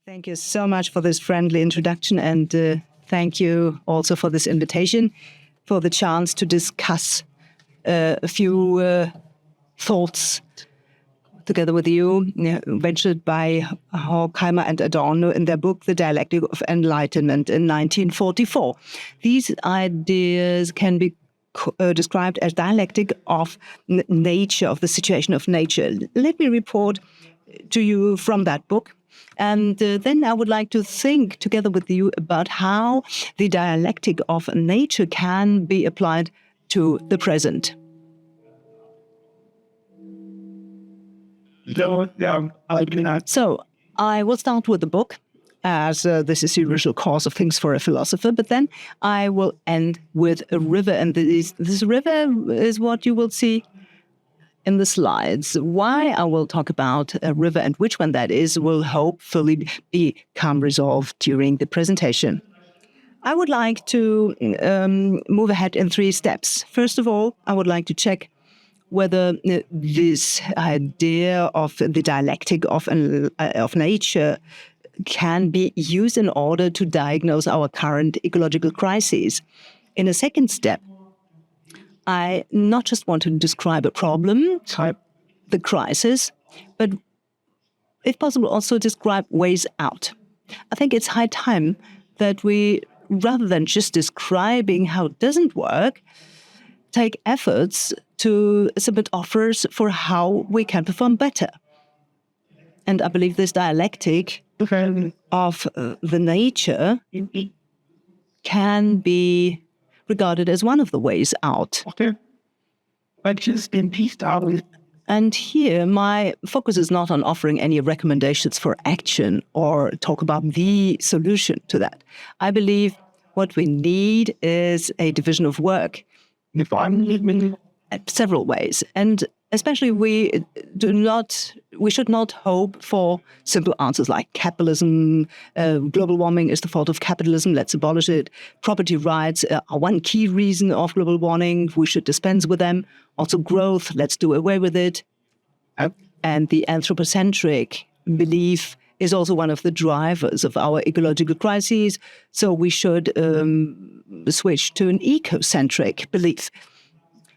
Thank you so much for this friendly introduction, and thank you also for this invitation, for the chance to discuss a few thoughts together with you, ventured by Horkheimer and Adorno in their book, The Dialectic of Enlightenment in 1944. These ideas can be described as dialectic of nature, of the situation of nature. Let me report to you from that book. And then I would like to think together with you about how the dialectic of nature can be applied to the present. So I will start with the book, as this is the usual course of things for a philosopher, but then I will end with a river, and this river is what you will see in the slides. Why I will talk about a river and which one that is will hopefully become resolved during the presentation. I would like to move ahead in 3 steps. First of all, I would like to check whether this idea of the dialectic of nature can be used in order to diagnose our current ecological crises. In a second step, I not just want to describe a problem, the crisis, but if possible also describe ways out. I think it's high time that we, rather than just describing how it doesn't work, take efforts to submit offers for how we can perform better. And I believe this dialectic of the nature can be regarded as one of the ways out. And here, my focus is not on offering any recommendations for action or talk about the solution to that. I believe what we need is a division of work several ways. And especially we should not hope for simple answers like capitalism, global warming is the fault of capitalism, let's abolish it. Property rights are one key reason of global warming, we should dispense with them. Also growth, let's do away with it. And the anthropocentric belief is also one of the drivers of our ecological crises, so we should switch to an ecocentric belief.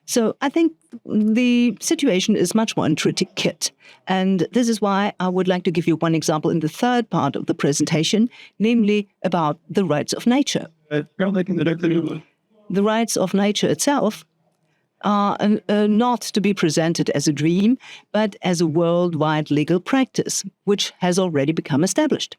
So I think the situation is much more intricate. And this is why I would like to give you one example in the third part of the presentation, namely about the rights of nature. The rights of nature itself are not to be presented as a dream, but as a worldwide legal practice, which has already become established.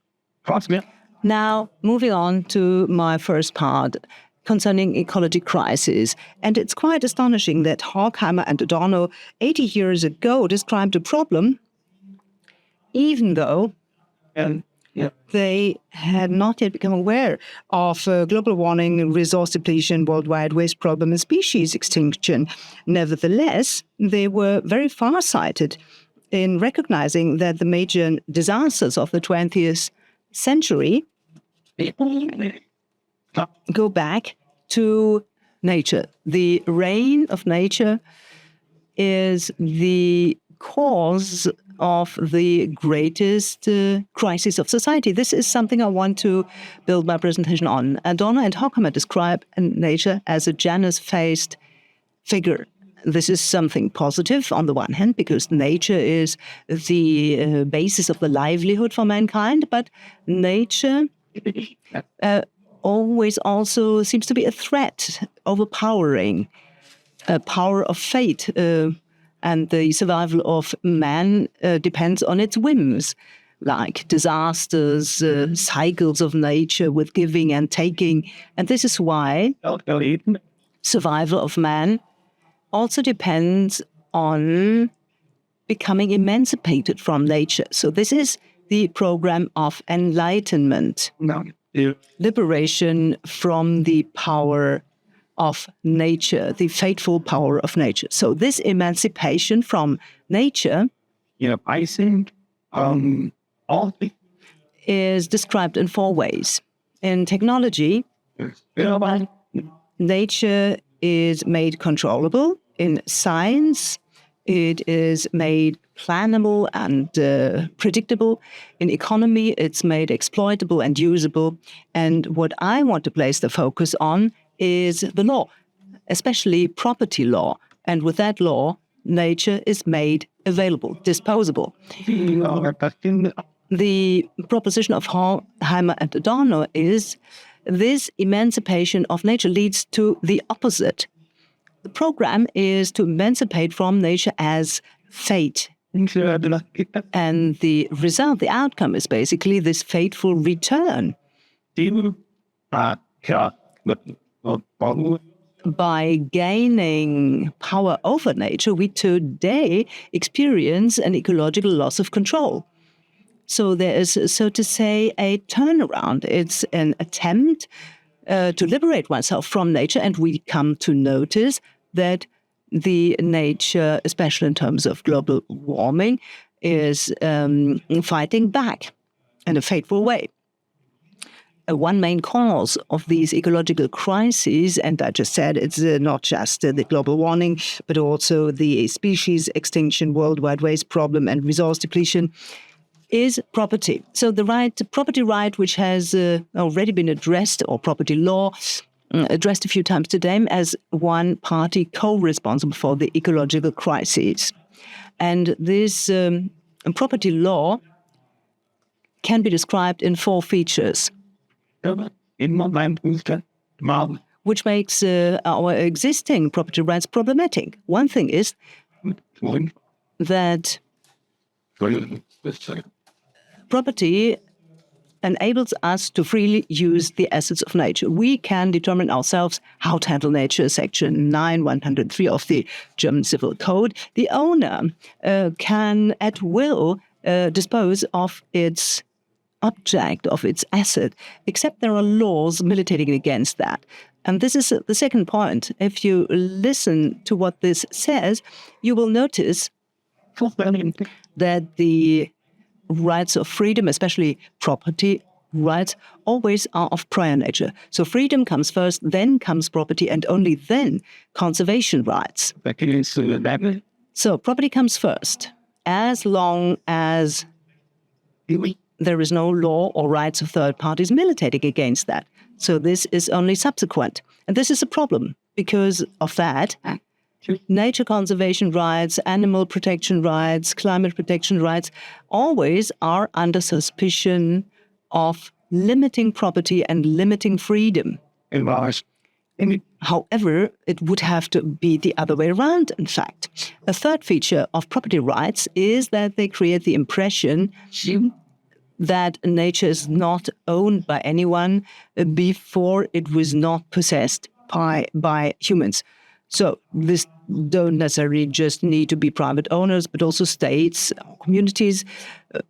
Now, moving on to my first part, concerning ecology crisis. And it's quite astonishing that Horkheimer and Adorno 80 years ago described a problem, even though they had not yet become aware of global warming, resource depletion, worldwide waste problem, and species extinction. Nevertheless, they were very far-sighted in recognizing that the major disasters of the 20th century go back to nature. The reign of nature is the cause of the greatest crisis of society. This is something I want to build my presentation on. Adorno and Horkheimer describe nature as a Janus-faced figure. This is something positive on the one hand, because nature is the basis of the livelihood for mankind, but nature always also seems to be a threat, overpowering, a power of fate, and the survival of man depends on its whims, like disasters, cycles of nature with giving and taking. And this is why survival of man also depends on becoming emancipated from nature. So this is the program of enlightenment. Liberation from the power of nature, the fateful power of nature. So this emancipation from nature is described in 4 ways. In technology, nature is made controllable. In science, it is made plannable and predictable. In economy, it's made exploitable and usable. And what I want to place the focus on is the law, especially property law. And with that law, nature is made available, disposable. The proposition of Horkheimer and Adorno is this emancipation of nature leads to the opposite. The program is to emancipate from nature as fate. And the result, the outcome is basically this fateful return. By gaining power over nature, we today experience an ecological loss of control. So there is, so to say, a turnaround. It's an attempt to liberate oneself from nature, and we come to notice that the nature, especially in terms of global warming, is fighting back in a fateful way. One main cause of these ecological crises, and I just said it's not just the global warming, but also the species extinction, worldwide waste problem, and resource depletion, is property. So the property right, which has already been addressed, or property law, addressed a few times today, as one party co-responsible for the ecological crises. And this property law can be described in 4 features, which makes our existing property rights problematic. One thing is that property enables us to freely use the assets of nature. We can determine ourselves how to handle nature. Section 9, 103 of the German Civil Code. The owner can at will dispose of its object, of its asset, except there are laws militating against that. And this is the second point. If you listen to what this says, you will notice that the rights of freedom, especially property rights, always are of prior nature. So freedom comes first, then comes property, and only then conservation rights. So property comes first, as long as there is no law or rights of third parties militating against that. So this is only subsequent. And this is a problem because of that. Nature conservation rights, animal protection rights, climate protection rights always are under suspicion of limiting property and limiting freedom. However, it would have to be the other way around, in fact. A third feature of property rights is that they create the impression that nature is not owned by anyone before it was not possessed by humans. So this don't necessarily just need to be private owners, but also states, communities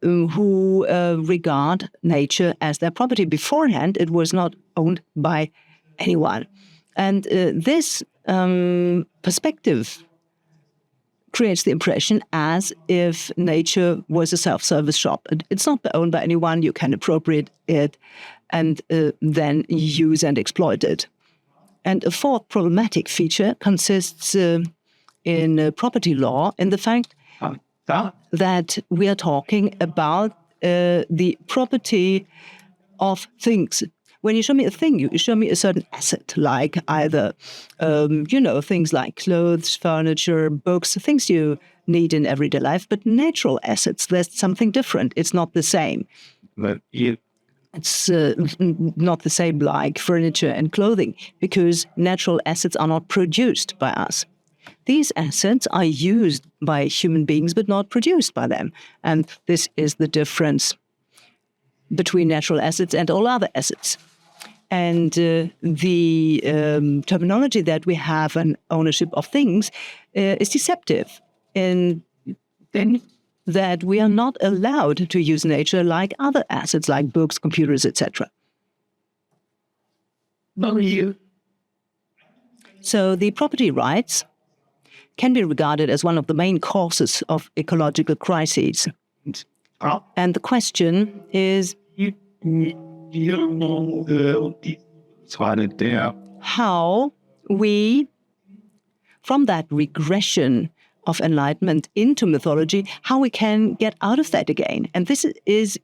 who regard nature as their property. Beforehand, it was not owned by anyone. And this perspective creates the impression as if nature was a self-service shop. It's not owned by anyone. You can appropriate it and then use and exploit it. And a fourth problematic feature consists in property law in the fact that we are talking about the property of things. When you show me a thing, you show me a certain asset, like either, things like clothes, furniture, books, things you need in everyday life. But natural assets, there's something different. It's not the same. It's not the same like furniture and clothing, because natural assets are not produced by us. These assets are used by human beings, but not produced by them. And this is the difference between natural assets and all other assets. And the terminology that we have on ownership of things is deceptive. And then that we are not allowed to use nature like other assets, like books, computers, etc. So the property rights can be regarded as one of the main causes of ecological crises. And the question is how we, from that regression of enlightenment into mythology, how we can get out of that again. And this is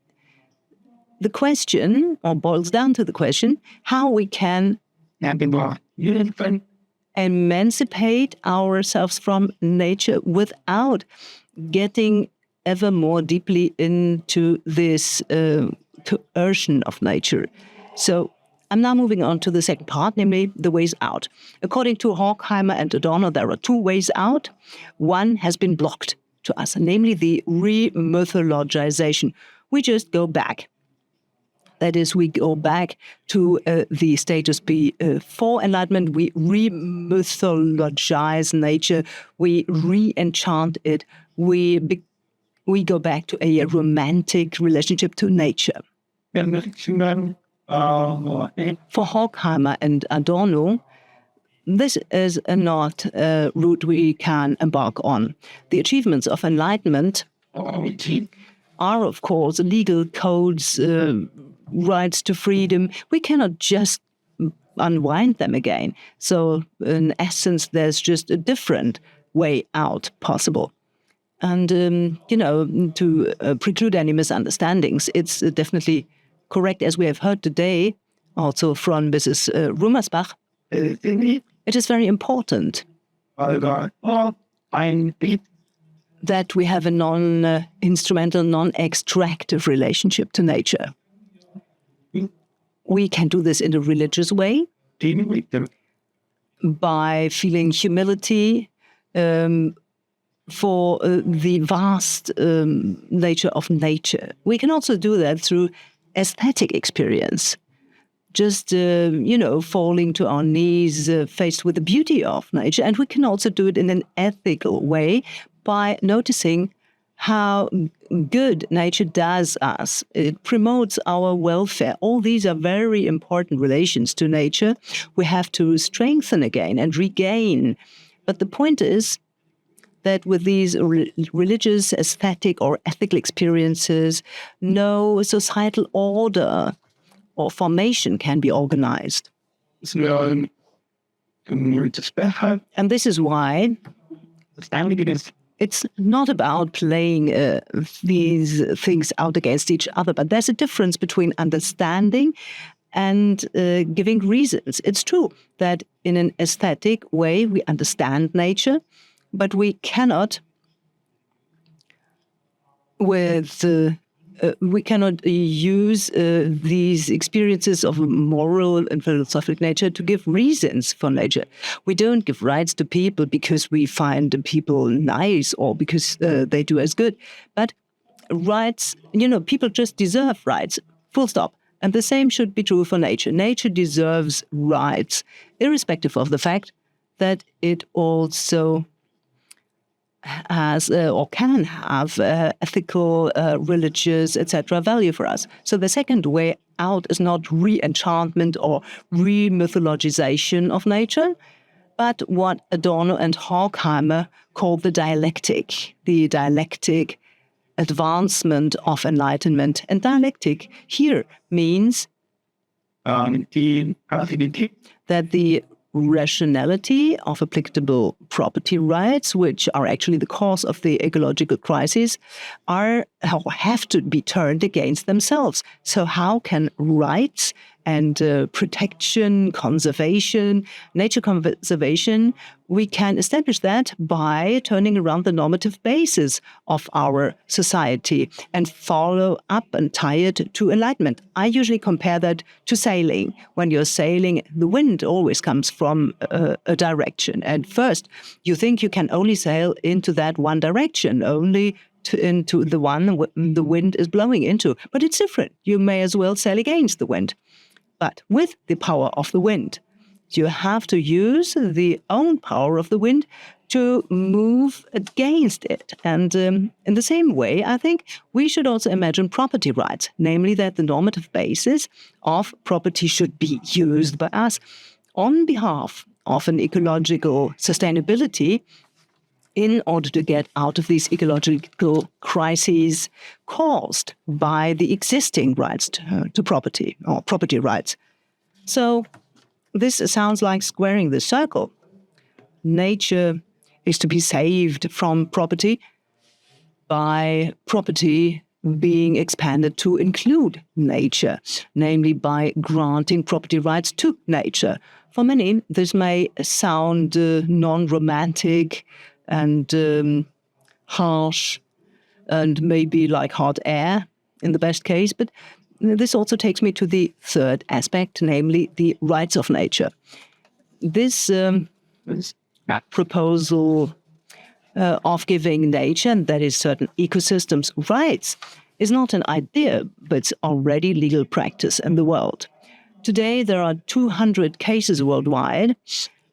the question, or boils down to the question, how we can emancipate ourselves from nature without getting ever more deeply into this coercion of nature. So I'm now moving on to the second part, namely the ways out. According to Horkheimer and Adorno, there are two ways out. One has been blocked to us, namely the re-mythologization. We just go back. That is, we go back to the status before Enlightenment. We re-mythologize nature. We re-enchant it. We go back to a romantic relationship to nature. For Horkheimer and Adorno, this is not a route we can embark on. The achievements of Enlightenment are, of course, legal codes, rights to freedom. We cannot just unwind them again. So, in essence, there's just a different way out possible. And, to preclude any misunderstandings, it's definitely correct, as we have heard today, also from Mrs. Rummersbach. It is very important that we have a non-instrumental, non-extractive relationship to nature. We can do this in a religious way by feeling humility for the vast nature of nature. We can also do that through aesthetic experience, just, falling to our knees faced with the beauty of nature. And we can also do it in an ethical way by noticing how good nature does us. It promotes our welfare. All these are very important relations to nature. We have to strengthen again and regain. But the point is that with these religious, aesthetic, or ethical experiences, no societal order or formation can be organized. And this is why it's not about playing these things out against each other, but there's a difference between understanding and giving reasons. It's true that in an aesthetic way we understand nature, but we cannot use these experiences of moral and philosophical nature to give reasons for nature. We don't give rights to people because we find people nice or because they do us good. But rights, people just deserve rights, full stop. And the same should be true for nature. Nature deserves rights, irrespective of the fact that it also has or can have ethical, religious, etc. value for us. So the second way out is not re-enchantment or re-mythologization of nature, but what Adorno and Horkheimer call the dialectic advancement of enlightenment. And dialectic here means that the rationality of applicable property rights, which are actually the cause of the ecological crisis, have to be turned against themselves. So how can rights and protection, conservation, nature conservation, we can establish that by turning around the normative basis of our society and follow up and tie it to enlightenment. I usually compare that to sailing. When you're sailing, the wind always comes from a direction. And first, you think you can only sail into that one direction, only into the one the wind is blowing into. But it's different. You may as well sail against the wind. But with the power of the wind, you have to use the own power of the wind to move against it. And in the same way, I think we should also imagine property rights, namely that the normative basis of property should be used by us on behalf of an ecological sustainability in order to get out of these ecological crises caused by the existing rights to property or property rights. So this sounds like squaring the circle. Nature is to be saved from property by property being expanded to include nature, namely by granting property rights to nature. For many, this may sound non-romantic and harsh and maybe like hot air in the best case, but this also takes me to the third aspect, namely the rights of nature. This proposal of giving nature, and that is certain ecosystems, rights, is not an idea, but it's already legal practice in the world. Today, there are 200 cases worldwide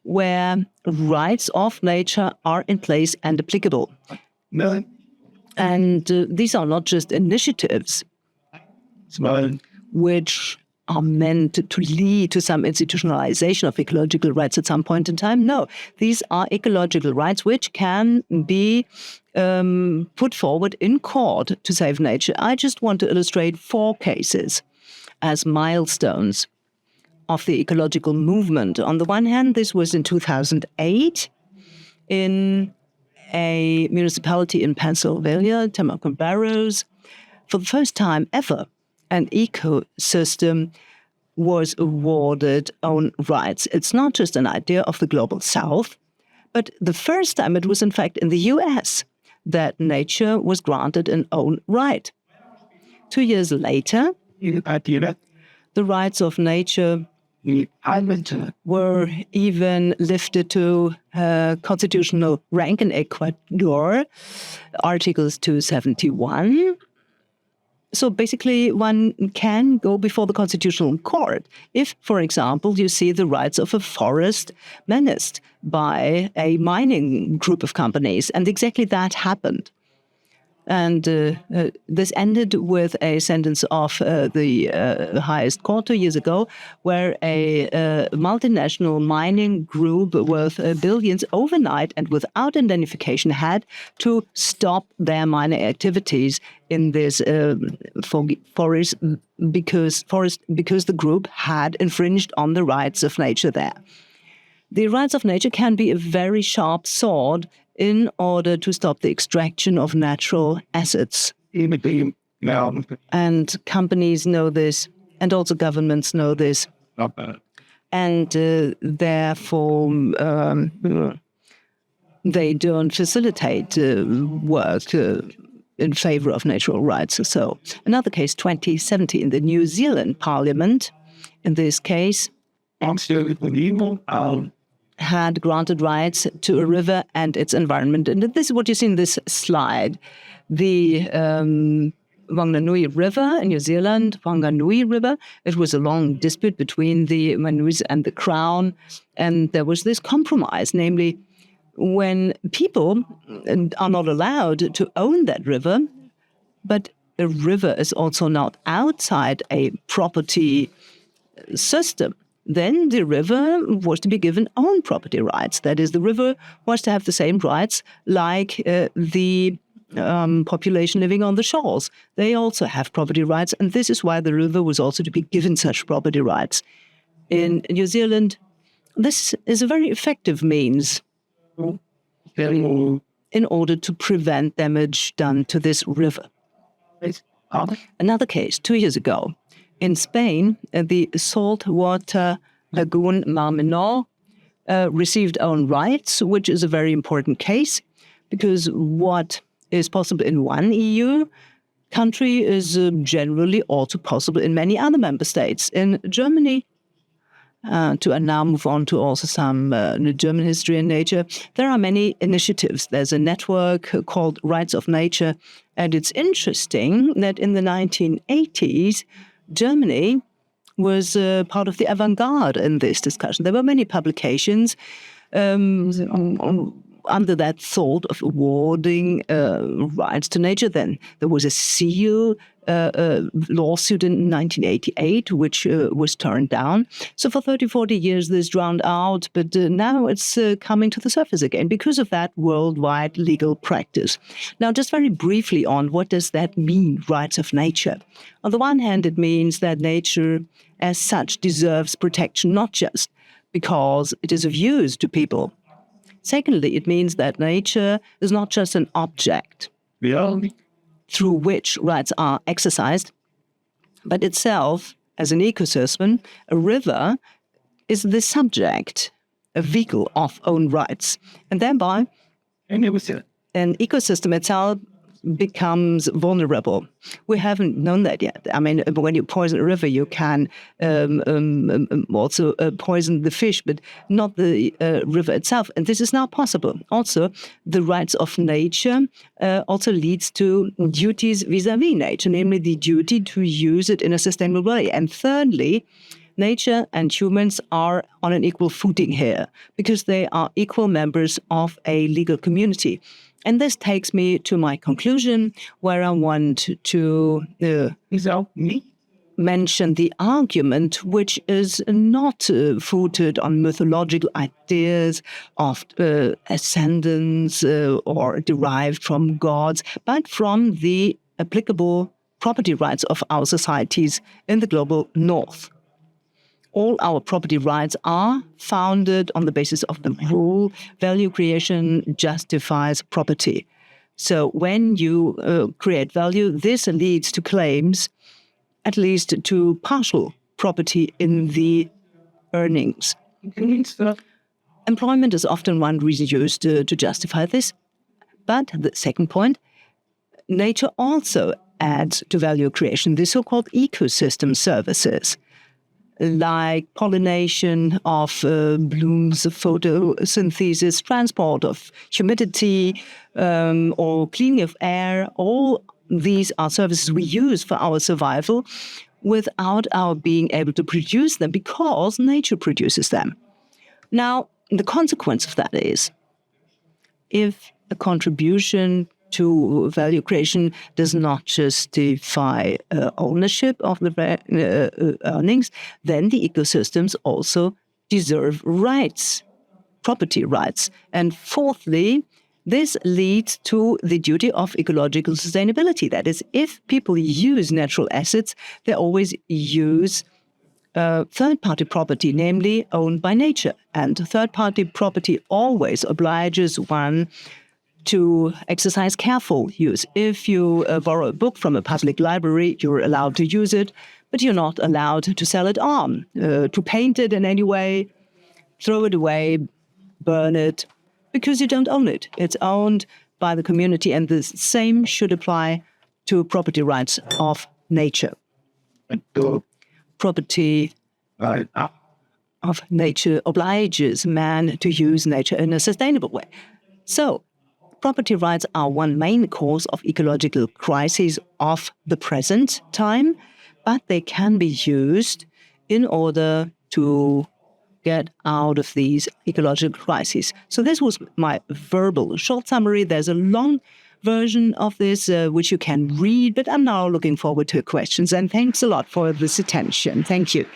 where rights of nature are in place and applicable. And these are not just initiatives which are meant to lead to some institutionalization of ecological rights at some point in time. No, these are ecological rights which can be put forward in court to save nature. I just want to illustrate 4 cases as milestones of the ecological movement. On the one hand, this was in 2008 in a municipality in Pennsylvania, Tamacon Barrows. For the first time ever, an ecosystem was awarded own rights. It's not just an idea of the global south, but the first time it was in fact in the US that nature was granted an own right. 2 years later, the rights of nature were even lifted to constitutional rank in Ecuador, Articles 271. So basically, one can go before the Constitutional Court if, for example, you see the rights of a forest menaced by a mining group of companies. And exactly that happened. And this ended with a sentence of the highest court 2 years ago, where a multinational mining group worth billions overnight and without identification had to stop their mining activities in this forest because the group had infringed on the rights of nature there. The rights of nature can be a very sharp sword in order to stop the extraction of natural assets. And companies know this, and also governments know this. And therefore, they don't facilitate work in favor of natural rights. So another case, 2017, the New Zealand Parliament, in this case, had granted rights to a river and its environment. And this is what you see in this slide. The Wanganui River in New Zealand, Wanganui River, it was a long dispute between the Manuis and the Crown. And there was this compromise, namely, when people are not allowed to own that river, but a river is also not outside a property system, then the river was to be given own property rights. That is, the river was to have the same rights like the population living on the shores. They also have property rights, and this is why the river was also to be given such property rights. In New Zealand, this is a very effective means in order to prevent damage done to this river. Another case, 2 years ago, in Spain, the saltwater lagoon Mar Menor received own rights, which is a very important case, because what is possible in one EU country is generally also possible in many other member states. In Germany, to now move on to also some German history and nature, there are many initiatives. There's a network called Rights of Nature, and it's interesting that in the 1980s, Germany was part of the avant-garde in this discussion. There were many publications under that thought of awarding rights to nature. Then there was a seal lawsuit in 1988, which was turned down. So for 30, 40 years, this drowned out, but now it's coming to the surface again because of that worldwide legal practice. Now, just very briefly on what does that mean, rights of nature? On the one hand, it means that nature as such deserves protection, not just because it is of use to people. Secondly, it means that nature is not just an object through which rights are exercised, but itself, as an ecosystem, a river is the subject, a vehicle of own rights. And thereby, an ecosystem itself becomes vulnerable. We haven't known that yet. I mean, when you poison a river, you can also poison the fish, but not the river itself. And this is now possible. Also, the rights of nature also leads to duties vis-à-vis nature, namely the duty to use it in a sustainable way. And thirdly, nature and humans are on an equal footing here because they are equal members of a legal community. And this takes me to my conclusion, where I want to mention the argument, which is not footed on mythological ideas of ascendance or derived from gods, but from the applicable property rights of our societies in the global north. All our property rights are founded on the basis of the rule, value creation justifies property. So when you create value, this leads to claims, at least to partial property in the earnings. Employment is often one reason used to justify this. But the second point, nature also adds to value creation, the so-called ecosystem services, like pollination of blooms, photosynthesis, transport of humidity, or cleaning of air. All these are services we use for our survival without our being able to produce them because nature produces them. Now, the consequence of that is, if a contribution to value creation does not justify ownership of the earnings, then the ecosystems also deserve rights, property rights. And fourthly, this leads to the duty of ecological sustainability. That is, if people use natural assets, they always use third-party property, namely owned by nature. And third-party property always obliges one to exercise careful use. If you borrow a book from a public library, you're allowed to use it, but you're not allowed to sell it on, to paint it in any way, throw it away, burn it, because you don't own it. It's owned by the community, and the same should apply to property rights of nature. Property of nature obliges man to use nature in a sustainable way. So, property rights are one main cause of ecological crises of the present time, but they can be used in order to get out of these ecological crises. So this was my verbal short summary. There's a long version of this, which you can read, but I'm now looking forward to questions. And thanks a lot for this attention. Thank you.